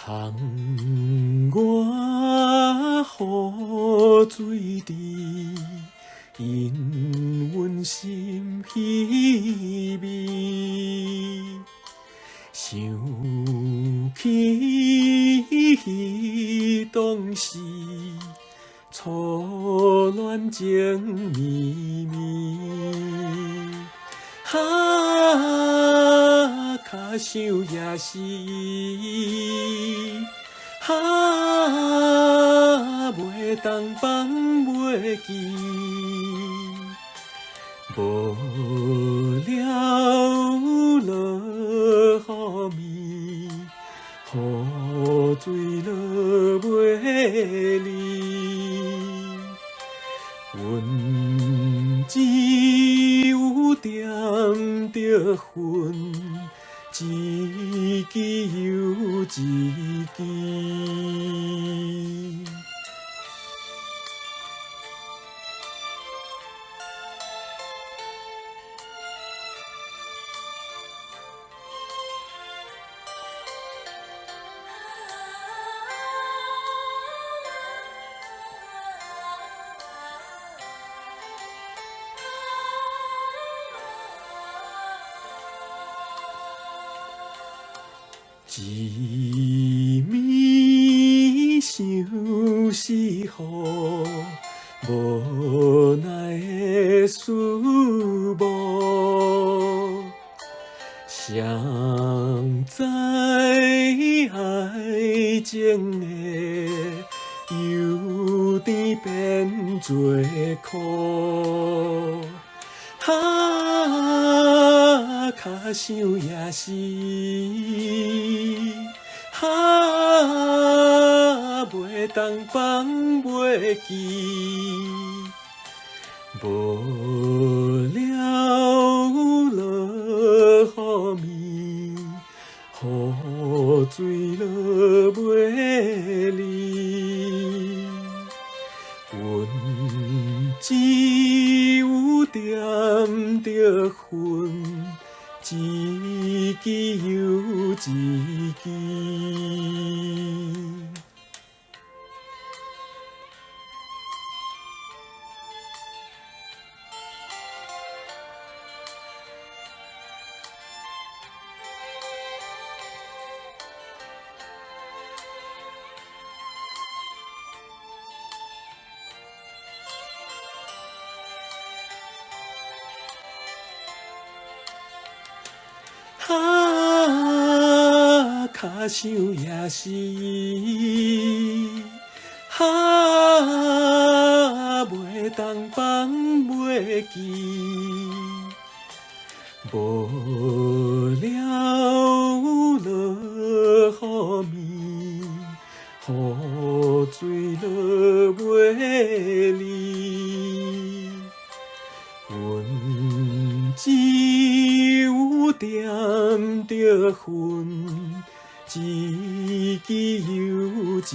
窗外雨水滴，引阮心稀微。想起当时，初恋情绵绵。脚想也是，袂当放袂记，无了落雨暝，雨水落袂离，阮只有点着恨。一支又一支。一暝想是雨，无奈的思慕。谁知爱情的忧甜变作苦。脚想也是，袂当放袂记，无了落雨暝，雨水落袂离，阮只有点着恨。一支又一支。脚想也是，袂当放袂记，无了落雨暝，雨水落袂离，阮只有点着恨。一支又一支。